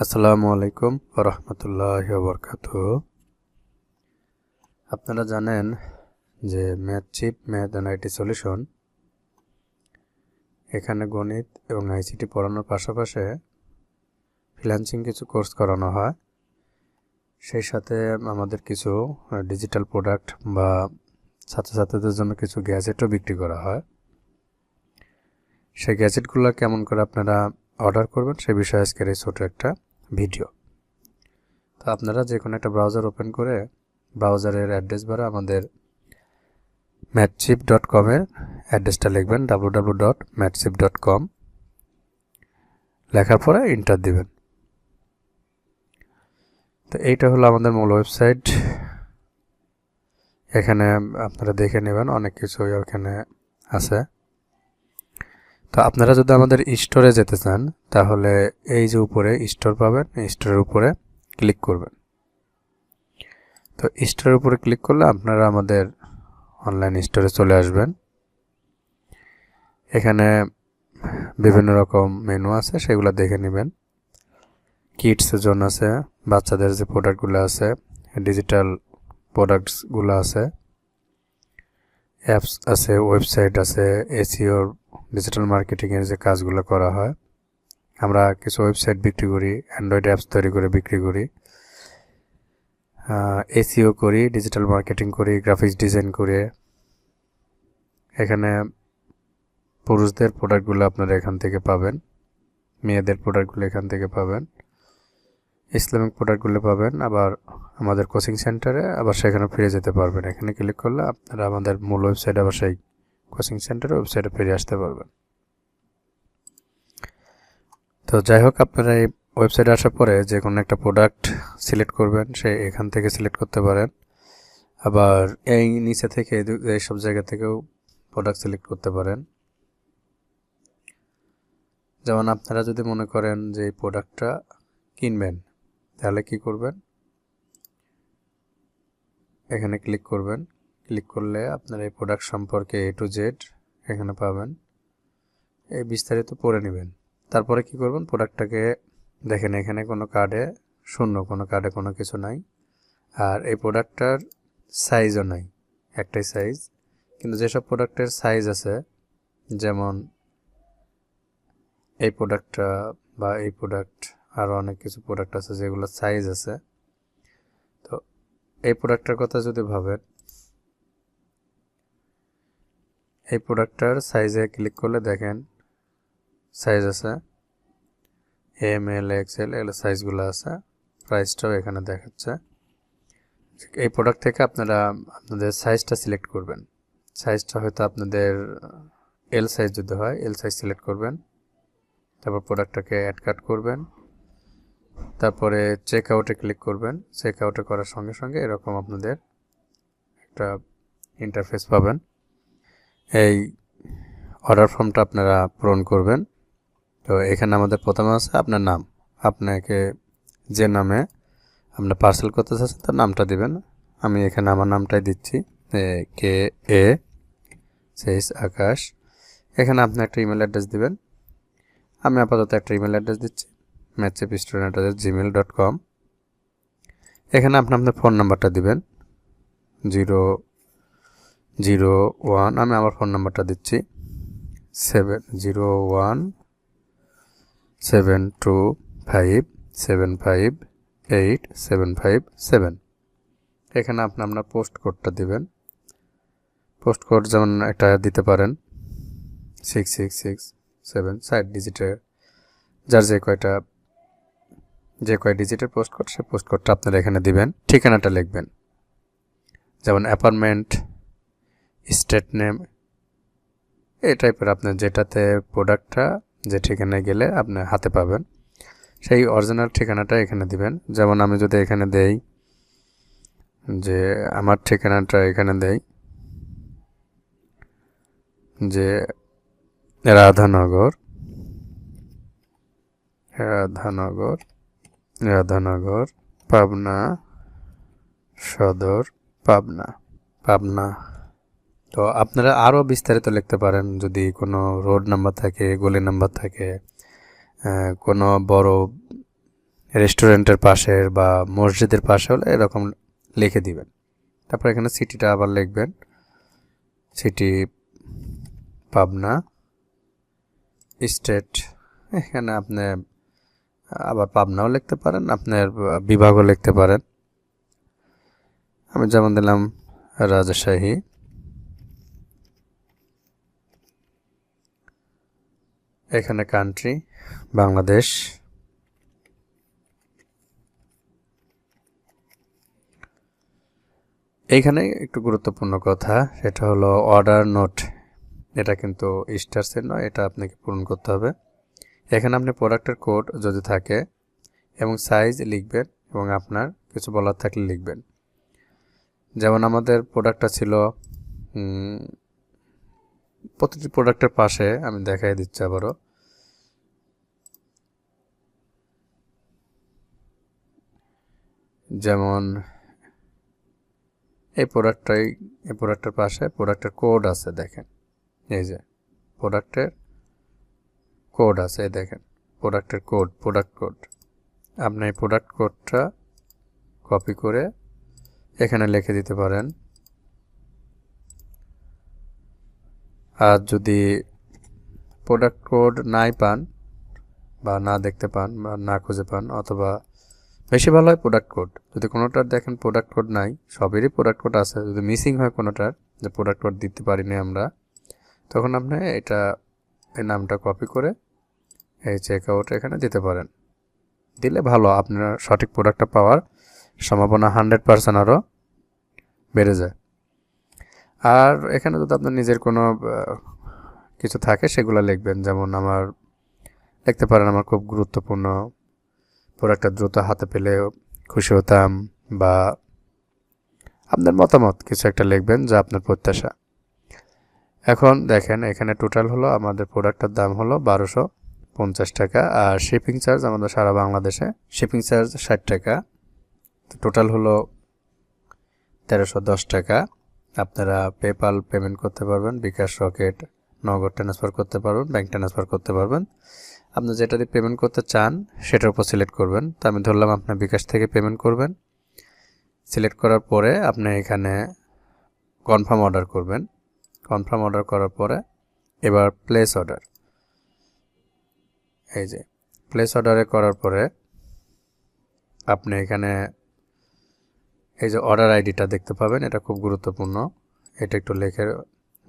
আসসালামু আলাইকুম ওয়া রাহমাতুল্লাহি ওয়া বারাকাতুহু। আপনারা জানেন যে ম্যাথচিপ ম্যাথ অ্যান্ড আইটি সলিউশন এখানে গণিত এবং আইসিটি পড়ানোর পাশাপাশি ফ্রিল্যান্সিং কিছু কোর্স করানো হয়। সেই সাথে আমাদের কিছু ডিজিটাল প্রোডাক্ট বা ছাত্রছাত্রীদের জন্য কিছু গ্যাজেটও বিক্রি করা হয়। সেই গ্যাজেটগুলো কেমন করে আপনারা অর্ডার করবেন সে বিষয়ে আজকের এই ছোট একটা ভিডিও। তো আপনারা যে কোনো একটা ব্রাউজার ওপেন করে ব্রাউজারের অ্যাড্রেস বারে আমাদের mathchip.com এর অ্যাড্রেসটা লিখবেন www.mathchip.com, লেখার পরে এন্টার দিবেন। তো এইটা হলো আমাদের মূল ওয়েবসাইট। এখানে আপনারা দেখে নেবেন, অনেক কিছু এখানে আছে। তো আপনারা যদি আমাদের স্টোরে যেতে চান তাহলে এই যে উপরে স্টোর পাবেন, স্টোরের উপরে ক্লিক করবেন। তো স্টোরের উপরে ক্লিক করলে আপনারা আমাদের অনলাইন স্টোরে চলে আসবেন। এখানে বিভিন্ন রকম মেনু আছে, সেগুলো দেখে নেবেন। কিডসের জন্য আছে, বাচ্চাদের যে প্রোডাক্টগুলো আছে, ডিজিটাল প্রোডাক্টসগুলো আছে, অ্যাপস আছে, ওয়েবসাইট আছে, এসইও ডিজিটাল মার্কেটিংয়ের যে কাজগুলো করা হয়। আমরা কিছু ওয়েবসাইট বিক্রি করি, অ্যান্ড্রয়েড অ্যাপস তৈরি করে বিক্রি করি, এসইও করি, ডিজিটাল মার্কেটিং করি, গ্রাফিক্স ডিজাইন করে। এখানে পুরুষদের প্রোডাক্টগুলো আপনারা এখান থেকে পাবেন, মেয়েদের প্রোডাক্টগুলো এখান থেকে পাবেন, ইসলামিক প্রোডাক্টগুলো পাবেন। আবার আমাদের কোচিং সেন্টারে আবার সেখানে ফিরে যেতে পারবেন। এখানে ক্লিক করলে আপনারা আমাদের মূল ওয়েবসাইট আবার সেই কোচিং সেন্টারে ওয়েবসাইটে ফিরে আসতে পারবেন। তো যাই হোক, আপনারা এই ওয়েবসাইটে আসার পরে যে কোনো একটা প্রোডাক্ট সিলেক্ট করবেন, সে এখান থেকে সিলেক্ট করতে পারেন। আবার এই নিচে থেকে এইসব জায়গা থেকেও প্রোডাক্ট সিলেক্ট করতে পারেন। যেমন আপনারা যদি মনে করেন যে এই প্রোডাক্টটা কিনবেন, তাহলে কি করবেন, এখানে ক্লিক করবেন। ক্লিক করলে আপনার এই প্রোডাক্ট সম্পর্কে A to Z এখানে পাবেন, এই বিস্তারিত পড়ে নেবেন। তারপরে কি করবেন, প্রোডাক্টটাকে দেখেন এখানে কোনো কার্ডে শূন্য, কোনো কার্ডে কোনো কিছু নাই। আর এই প্রোডাক্টটার সাইজও নাই, একটাই সাইজ। কিন্তু যেসব প্রোডাক্টের সাইজ আছে, যেমন এই প্রোডাক্টটা বা এই প্রোডাক্ট, আরও অনেক কিছু প্রোডাক্ট আছে যেগুলো সাইজ আছে। তো এই প্রোডাক্টটার কথা যদি ভাবেন, এই প্রোডাক্টটার সাইজে ক্লিক করলে দেখেন সাইজ আছে, ML XL এগুলো সাইজগুলো আছে, প্রাইসটাও এখানে দেখাচ্ছে। এই প্রোডাক্ট থেকে আপনারা আপনাদের সাইজটা সিলেক্ট করবেন। সাইজটা হয়তো আপনাদের L সাইজ যদি হয়, L সাইজ সিলেক্ট করবেন। তারপর প্রোডাক্টটাকে অ্যাড কাট করবেন, তারপরে চেক আউটে ক্লিক করবেন। চেক আউটে করার সঙ্গে সঙ্গে এরকম আপনাদের একটা ইন্টারফেস পাবেন। এই অর্ডার ফর্মটা আপনারা পূরণ করবেন। তো এখানে আমাদের প্রথমে আছে আপনার নাম, আপনাকে যে নামে আপনার পার্সেল করতে চাচ্ছেন তার নামটা দিবেন। আমি এখানে আমার নামটাই দিচ্ছি, KA শেষ আকাশ। এখানে আপনি একটা ইমেল অ্যাড্রেস দিবেন। আমি আপাতত একটা ইমেল অ্যাড্রেস দিচ্ছি, mathchipstudent@gmail.com। এখানে আপনি আপনার ফোন নাম্বারটা দিবেন 001, আমি আমার ফোন নাম্বারটা দিচ্ছি 70172575875 এখানে আপনি আপনার পোস্ট কোডটা দিবেন। পোস্ট কোড যেমন একটা দিতে পারেন 6667, 60 ডিজিটের, যার যে কয় ডিজিটের পোস্ট কোড, সে পোস্ট কোডটা আপনারা এখানে দিবেন। ঠিকানাটা লিখবেন, যেমন অ্যাপার্টমেন্ট, স্টেট নেম, এই টাইপের আপনার যেটাতে প্রোডাক্টটা যে ঠিকানায় গেলে আপনি হাতে পাবেন, সেই অরিজিনাল ঠিকানাটা এখানে দিবেন। যেমন আমি যদি এখানে দেই যে আমার ঠিকানাটা এখানে দেই যে রাধানগর পাবনা সদর, পাবনা। তো আপনারা আরও বিস্তারিত লিখতে পারেন, যদি কোনো রোড নাম্বার থাকে, গলি নাম্বার থাকে, কোনো বড় রেস্টুরেন্টের পাশের বা মসজিদের পাশে হলে এরকম লিখে দিবেন। তারপর এখানে সিটিটা আবার লিখবেন, সিটি পাবনা, স্টেট এখানে আপনি আবার পাবনাও লিখতে পারেন, আপনার বিভাগও লিখতে পারেন। আমি যেমন দিলাম রাজশাহী। এখানে কান্ট্রি বাংলাদেশ। এইখানে একটু গুরুত্বপূর্ণ কথা, সেটা হলো অর্ডার নোট, এটা কিন্তু স্টার সেল নয়, এটা আপনাকে পূরণ করতে হবে। এখানে আপনি প্রোডাক্টের কোড যদি থাকে এবং সাইজ লিখবেন এবং আপনার কিছু বলার থাকলে লিখবেন। যেমন আমাদের প্রোডাক্টটা ছিল, প্রতিটি প্রোডাক্টের পাশে আমি দেখাই দিচ্ছি আবারও, যেমন এই প্রোডাক্টের পাশে প্রোডাক্টের কোড আছে, দেখেন এই যে প্রোডাক্টের কোড আছে, এই দেখেন প্রোডাক্টের কোড, প্রোডাক্ট কোড। আপনি এই প্রোডাক্ট কোডটা কপি করে এখানে লিখে দিতে পারেন। আর যদি প্রোডাক্ট কোড নাই পান বা না দেখতে পান বা না খুঁজে পান, অথবা বেশি ভালো হয় প্রোডাক্ট কোড, যদি কোনোটার দেখেন প্রোডাক্ট কোড নাই, সবেরই প্রোডাক্ট কোড আছে, যদি মিসিং হয় কোনোটার যে প্রোডাক্ট কোড দিতে পারিনি আমরা, তখন আপনি এই নামটা কপি করে এই চেক আউট এখানে দিতে পারেন। দিলে ভালো, আপনার সঠিক প্রোডাক্টটা পাওয়ার সম্ভাবনা 100% আরও বেড়ে যায়। আর এখানে যদি আপনার নিজের কোনো কিছু থাকে সেগুলো লিখবেন, যেমন আমার লিখতে পারেন আমার খুব গুরুত্বপূর্ণ প্রোডাক্টটা দ্রুত হাতে পেলে খুশি হতাম, বা আপনার মতামত কিছু একটা লিখবেন যা আপনার প্রত্যাশা। এখন দেখেন এখানে টোটাল হলো আমাদের প্রোডাক্টটার দাম হলো 1250 টাকা, আর শিপিং চার্জ আমাদের সারা বাংলাদেশে শিপিং চার্জ 60 টাকা, টোটাল হলো 1310 টাকা। আপনারা পেপাল পেমেন্ট করতে পারবেন, বিকাশ, রকেট, নগদ ট্রান্সফার করতে পারবেন, ব্যাংক ট্রান্সফার করতে পারবেন। আপনি যেটা দিয়ে পেমেন্ট করতে চান সেটার উপর সিলেক্ট করবেন। তো আমি ধরলাম আপনার বিকাশ থেকে পেমেন্ট করবেন। সিলেক্ট করার পরে আপনি এখানে কনফার্ম অর্ডার করবেন। কনফার্ম অর্ডার করার পরে এবার প্লেস অর্ডার, এই যে প্লেস অর্ডারে করার পরে আপনি এখানে এই যে অর্ডার আইডিটা দেখতে পাবেন, এটা খুব গুরুত্বপূর্ণ, এটা একটু লিখে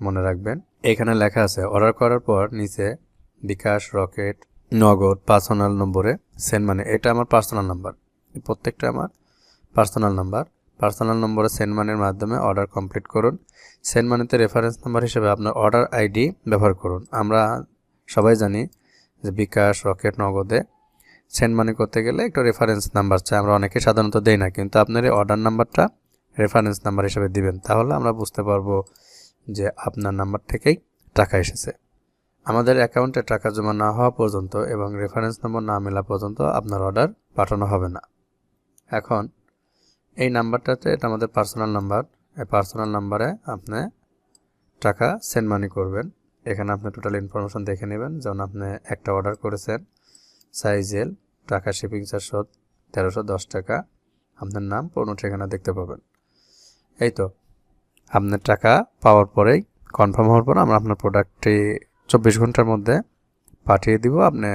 মনে রাখবেন। এখানে লেখা আছে অর্ডার করার পর নিচে বিকাশ, রকেট, নগদ, পার্সোনাল নম্বরে সেন্ড মানি, এটা আমার পার্সোনাল নাম্বার, প্রত্যেকটা আমার পার্সোনাল নাম্বার। পার্সোনাল নম্বরে সেন্ড মানির মাধ্যমে অর্ডার কমপ্লিট করুন। সেন্ড মানিতে রেফারেন্স নাম্বার হিসেবে আপনার অর্ডার আইডি ব্যবহার করুন। আমরা সবাই জানি যে বিকাশ, রকেট, নগদে সেন্ড মানি করতে গেলে একটা রেফারেন্স নাম্বার চাই, আমরা অনেকে সাধারণত দেই না, কিন্তু আপনার এই অর্ডার নাম্বারটা রেফারেন্স নাম্বার হিসেবে দিবেন, তাহলে আমরা বুঝতে পারবো যে আপনার নাম্বার থেকেই টাকা এসেছে। আমাদের অ্যাকাউন্টে টাকা জমা না হওয়া পর্যন্ত এবং রেফারেন্স নম্বর না মেলা পর্যন্ত আপনার অর্ডার পাঠানো হবে না। এখন এই নাম্বারটাতে, এটা আমাদের পার্সোনাল নাম্বার, এই পার্সোনাল নাম্বারে আপনি টাকা সেন্ড মানি করবেন। এখানে আপনি টোটাল ইনফরমেশন দেখে নেবেন, যেমন আপনি একটা অর্ডার করেছেন, সাইজ এল, টাকা শিপিং চার্জ 1310 টাকা, আপনার নাম, পূর্ণ ঠিকানা দেখতে পাবেন। এই তো আপনার টাকা পাওয়ার পরেই, কনফার্ম হওয়ার পর আমরা আপনার প্রোডাক্টটি 24 ঘন্টার মধ্যে পাঠিয়ে দিব, আপনি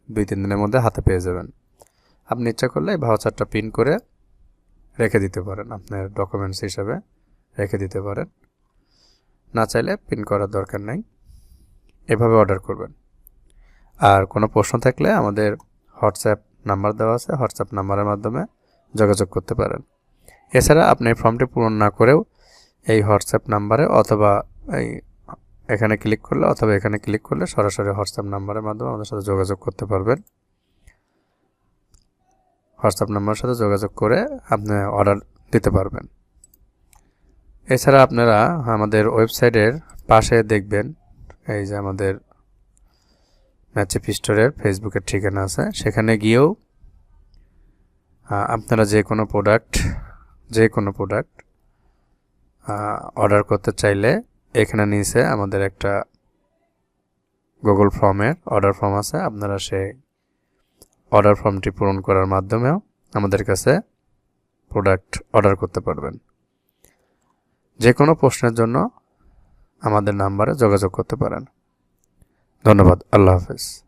2-3 দিনের মধ্যে হাতে পেয়ে যাবেন। আপনি ইচ্ছা করলে এই ভাউচারটা প্রিন্ট করে রেখে দিতে পারেন, আপনার ডকুমেন্টস হিসাবে রেখে দিতে পারেন, না চাইলে প্রিন্ট করার দরকার নেই। এভাবে অর্ডার করবেন। আর কোনো প্রশ্ন থাকলে আমাদের হোয়াটসঅ্যাপ নাম্বার দেওয়া আছে, হোয়াটসঅ্যাপ নাম্বারের মাধ্যমে যোগাযোগ করতে পারেন। এছাড়া আপনি ফর্মটি পূরণ না করেও এই হোয়াটসঅ্যাপ নাম্বারে অথবা এখানে ক্লিক করলে অথবা এখানে ক্লিক করলে সরাসরি হোয়াটসঅ্যাপ নাম্বারের মাধ্যমে আমাদের সাথে যোগাযোগ করতে পারবেন। হোয়াটসঅ্যাপ নাম্বারের সাথে যোগাযোগ করে আপনি অর্ডার দিতে পারবেন। এছাড়া আপনারা আমাদের ওয়েবসাইটের পাশে দেখবেন এই যে আমাদের ম্যাচিপ স্টোরের ফেসবুকের ঠিকানা আছে, সেখানে গিয়েও আপনারা যে কোনো প্রোডাক্ট অর্ডার করতে চাইলে এখানে নিচে আমাদের একটা গুগল ফর্মের অর্ডার ফর্ম আছে, আপনারা সেই অর্ডার ফর্মটি পূরণ করার মাধ্যমেও আমাদের কাছে প্রোডাক্ট অর্ডার করতে পারবেন। যে কোনো প্রশ্নের জন্য আমাদের নাম্বারে যোগাযোগ করতে পারেন। ধন্যবাদ। আল্লাহ হাফেজ।